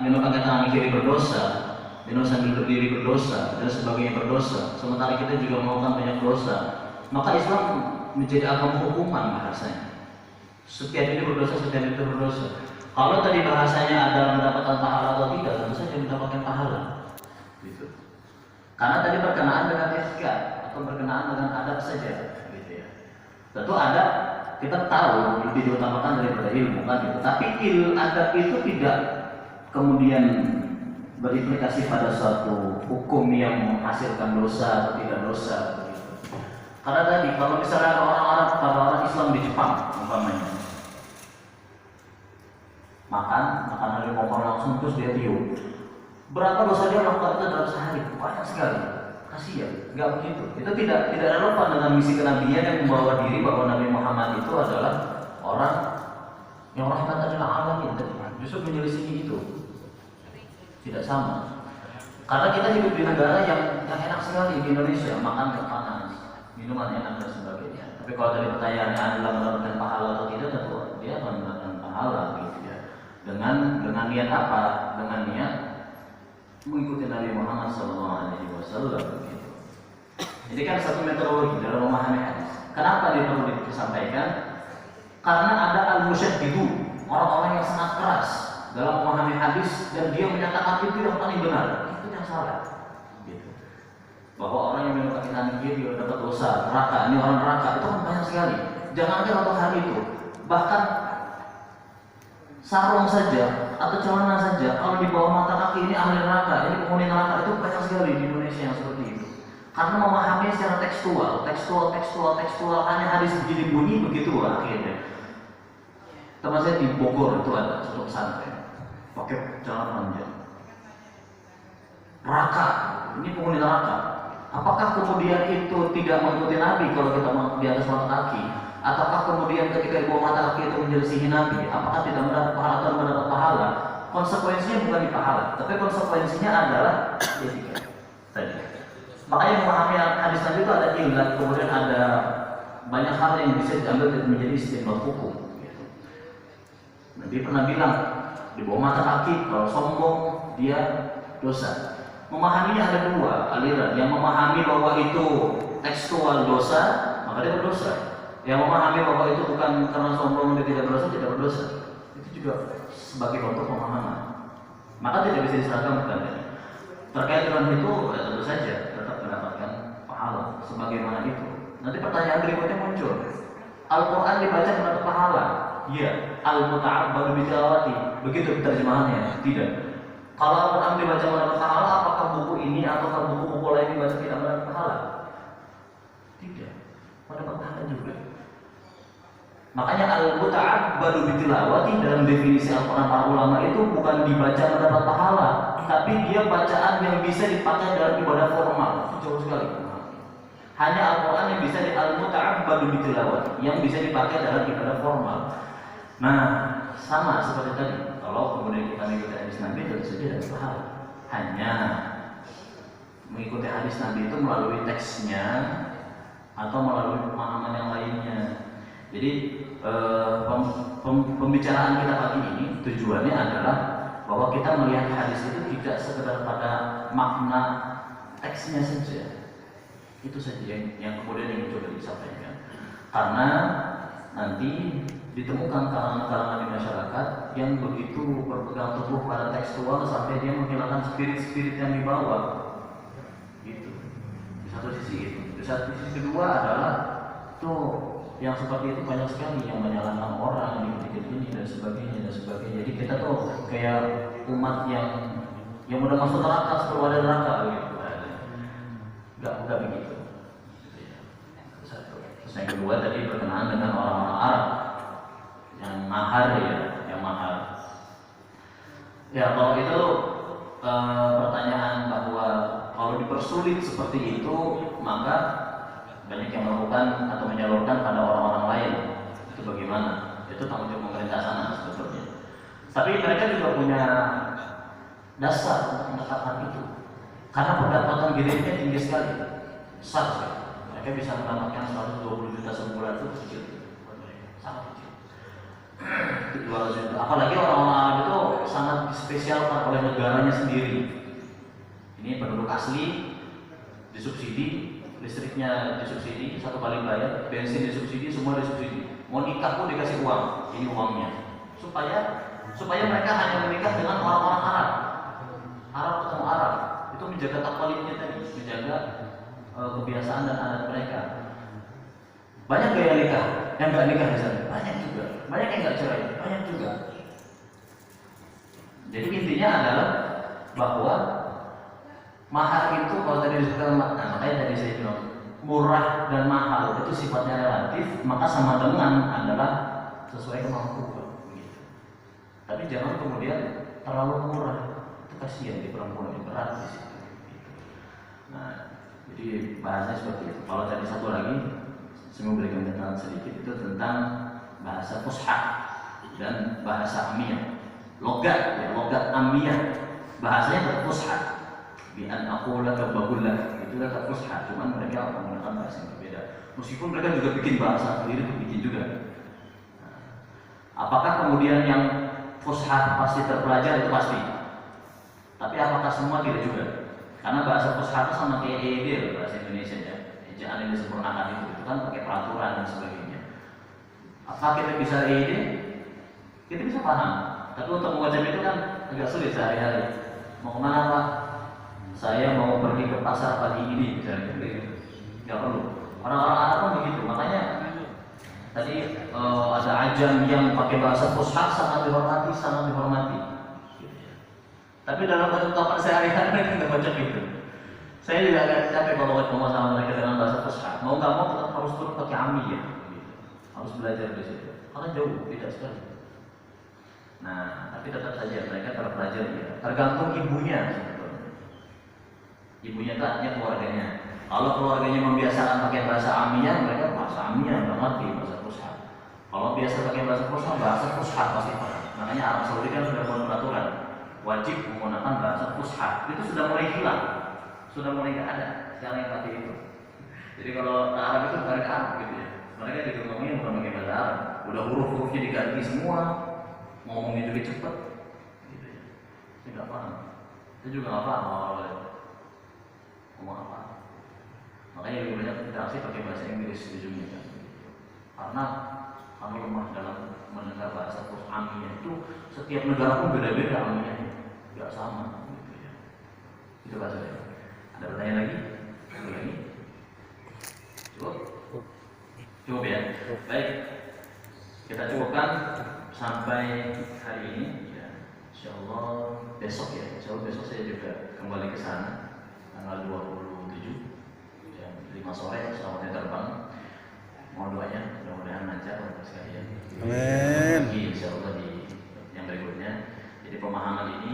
menukangkan tangan kiri berdosa, menukangkan kiri berdosa dan sebagainya berdosa, sementara kita juga melakukan banyak dosa, maka Islam menjadi agama hukuman bahasanya. Setiap ini berdosa, setiap itu berdosa. Kalau tadi bahasanya adalah mendapatkan pahala atau tidak, tentu saja mendapatkan pahala. Gitu. Karena tadi berkenaan dengan etika atau berkenaan dengan adab saja, gitu ya. Tentu adab kita tahu lebih diutamakan daripada ilmu kan gitu. Tapi adab itu tidak kemudian berimplikasi pada suatu hukum yang menghasilkan dosa atau tidak dosa. Gitu. Karena tadi kalau misalnya orang Arab, kalau orang Islam di Jepang umpamanya makan harimau langsung terus dia tiup. Berapa dosa dia lakukan itu dalam sehari? Banyak sekali. Kasihan, nggak begitu. Itu tidak relevan dengan misi kenabian yang membawa diri bahwa Nabi Muhammad itu adalah orang yang rahmatan lil alamin. Justru menyelisihi itu tidak sama. Karena kita hidup di negara yang enak sekali di Indonesia, makan nggak panas, minuman enak dan sebagainya. Tapi kalau dari pertanyaannya adalah mendapatkan pahala atau tidak, tentu dia akan mendapatkan pahala gitu ya. Dengan niat apa? Dengan niat mengikuti Nabi Muhammad SAW. Gitu. Jadi kan satu metodologi dalam memahami hadis. Kenapa dia perlu disampaikan? Karena ada al-musyaddidu, orang-orang yang sangat keras dalam memahami hadis dan dia menyatakan itu yang paling benar, itu yang salah. Gitu. Bahwa orang yang melakukan tangan kiri dia dapat dosa, neraka, ini orang neraka, itu kan banyak sekali. Jangankan untuk hal itu, bahkan sarung saja atau celana saja kalau di bawah mata kaki ini ahli neraka, ini penghuni neraka, itu banyak sekali di Indonesia yang seperti itu. Karena memahami secara tekstual, hanya hadis begini bunyi begitu akhirnya. Teman saya di Bogor itu ada satu pesantren pakai celana panjang. Neraka, ini penghuni neraka. Apakah kemudian itu tidak mengikuti Nabi kalau kita di atas mata kaki? Ataukah kemudian ketika di bawah mata kaki itu menyelisihi Nabi? Apakah tidak mendapat pahala atau mendapat pahala? Konsekuensinya bukan di pahala, tapi konsekuensinya adalah etika. Tadi. Makanya memahami hadis Nabi itu ada ilat, kemudian ada banyak hal yang bisa diambil dan menjadi istimbat hukum. Gitu. Nabi pernah bilang di bawah mata kaki kalau sombong dia dosa. Memahaminya ada dua aliran. Yang memahami bahwa itu tekstual dosa, maka dia berdosa. Yang memahami bahwa itu bukan karena sombong dia tidak berdosa, tidak berdosa. Itu juga sebagai bentuk pemahaman. Maka tidak bisa diseragamkan. Terkait dengan itu, ya tentu saja tetap mendapatkan pahala sebagaimana itu. Nanti pertanyaan berikutnya muncul. Al-Quran dibaca mendapat pahala? Iya. Al-Muta'abbadu bitilawati. Begitu terjemahannya? Tidak. Kalau Al-Quran dibaca mendapat pahala, apakah buku ini atau buku-buku lain dibaca tidak mendapat pahala? Tidak. Mendapat pahala juga. Makanya al-muta'abbadu bitilawati dalam definisi Al-Quran para ulama itu bukan dibaca mendapat pahala, tapi dia bacaan yang bisa dipakai dalam ibadah formal. Itu jauh sekali. Hanya Al-Quran yang bisa al-muta'abbadu bitilawati, yang bisa dipakai dalam ibadah formal. Nah, sama seperti tadi. Kalau kemudian kita mengikuti hadis Nabi, tentu saja ada pahala. Hanya mengikuti hadis Nabi itu melalui teksnya atau melalui pemahaman yang lainnya. Jadi pembicaraan kita pagi ini tujuannya adalah bahwa kita melihat hadis itu tidak sekedar pada makna teksnya saja. Itu saja yang kemudian yang coba disampaikan. Karena nanti ditemukan kalangan-kalangan di masyarakat yang begitu berpegang teguh pada tekstual sampai dia menghilangkan spirit-spirit yang dibawa. Gitu. Di satu sisi itu. Di satu sisi kedua adalah tuh yang seperti itu banyak sekali yang menyalahkan orang di ini dan sebagainya. Jadi kita tuh kayak umat yang udah masuk neraka setelah ada neraka gitu. Enggak begitu. Terus yang kedua tadi berkenaan dengan orang-orang Arab yang mahar yang mahar. Ya kalau itu pertanyaan bahwa kalau dipersulit seperti itu maka banyak yang melakukan atau menyalurkan pada orang-orang lain. Itu bagaimana? Itu tanggung jawab pemerintah sana sebetulnya. Tapi mereka juga punya dasar untuk menetapkan itu. Karena pendapatan giringnya tinggi sekali, besar sekali. Mereka bisa mendapatkan 120 juta sebulan itu kecil, sangat kecil. 200 juta. Apalagi orang-orang Arab itu sangat dispesialkan oleh negaranya sendiri. Ini penduduk asli disubsidi, listriknya disubsidi, 1 kali bayar, bensin disubsidi, semua disubsidi. Mau nikah pun dikasih uang, ini uangnya. Supaya mereka hanya menikah dengan orang-orang Arab. Arab ketemu Arab, itu menjaga takwalidnya tadi, menjaga kebiasaan dan adat mereka. Banyak gaya nikah, yang nggak nikah di sana, banyak juga. Banyak yang nggak cerai, banyak juga. Jadi intinya adalah bahwa mahar itu kalau tadi disebutkan, makanya tadi saya bilang murah dan mahal itu sifatnya relatif, maka sama dengan adalah sesuai kemampuan. Tapi jangan kemudian terlalu murah, itu kasihan di perempuan, yang berat di situ. Nah, jadi bahasanya seperti itu. Kalau tadi satu lagi, saya memberikan catatan sedikit itu tentang bahasa fusha dan bahasa amiyah. Logat, ya, logat amiyah, bahasanya fusha. Bi an aqula ka bagullah, itu kata fusha. Cuman mereka menggunakan bahasa yang berbeda. Meskipun mereka juga bikin bahasa sendiri, bikin juga. Nah, apakah kemudian yang fusha pasti terpelajar? Itu pasti. Tapi apakah semua? Tidak juga. Karena bahasa fusha itu sama kayak EYD, bahasa Indonesia ya. Ejaan yang disempurnakan itu kan pakai peraturan dan sebagainya. Apa kita bisa EYD? Kita bisa paham. Tapi untuk mengucap itu kan agak sulit sehari-hari. Mau kemana Pak? Saya mau pergi ke pasar pagi ini, misalnya. Nggak perlu. Orang-orang Arab pun begitu. Makanya tadi ada ajam yang pakai bahasa fusha sangat dihormati, sangat dihormati. Tapi dalam percakapan sehari-hari mereka nggak baca gitu. Saya juga agak capek kalau ngomong sama mereka dengan bahasa fusha. Mau nggak mau tetap harus turun pakai amiyah, gitu. Harus belajar di situ. Karena jauh, tidak sekali. Nah, tapi tetap saja mereka terpelajar ya. Tergantung ibunya sebetulnya. Ibunya itu artinya keluarganya. Kalau keluarganya membiasakan pakai bahasa amiyah, mereka bahasa amiyah nggak ngerti bahasa fusha. Kalau biasa pakai bahasa fusha pasti paham. Makanya Arab Saudi kan sudah buat peraturan wajib menggunakan bahasa fusha. Itu sudah mulai hilang, sudah mulai nggak ada sekarang yang pakai itu. Jadi kalau Arab itu mereka Arab gitu ya. Mereka juga ngomongnya bukan pakai bahasa Arab. Udah huruf-hurufnya diganti semua, ngomongnya juga cepet, gitu ya. Saya nggak paham. Saya juga nggak paham awal-awal ngomong apa. Makanya lebih banyak interaksi pakai bahasa Inggris ujungnya kan. Karena kami lemah dalam mendengar bahasa amiyah itu. Setiap negara pun beda-beda amiyahnya, nggak sama, gitu ya. Itu bahasanya. Ada pertanyaan lagi? Ada lagi? Cukup? Cukup ya. Baik, kita cukupkan sampai hari ini. Ya, insya Allah besok ya. Insya Allah besok saya juga kembali ke sana tanggal 27 jam 5 sore. Selamatnya terbang. Mohon doanya, mudah-mudahan lancar untuk sekalian. Amin. Insya Allah di yang berikutnya. Jadi pemahaman ini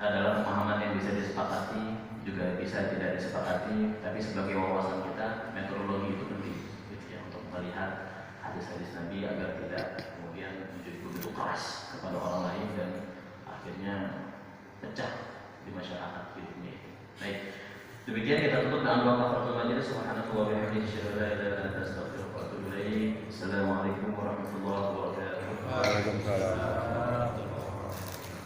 adalah pemahaman yang bisa disepakati, juga bisa tidak disepakati, tapi sebagai wawasan kita, metodologi itu penting, gitu ya, untuk melihat hadis-hadis Nabi agar tidak kemudian menjadi begitu keras kepada orang lain dan akhirnya pecah di masyarakat di dunia. Baik, demikian kita tutup dengan doa kafaratul majelis. Subhanallahi wa bihamdihi, asyhadu an la ilaha illa anta, astaghfiruka wa atubu ilaik. Assalamualaikum warahmatullahi wabarakatuh. Waalaikumsalam.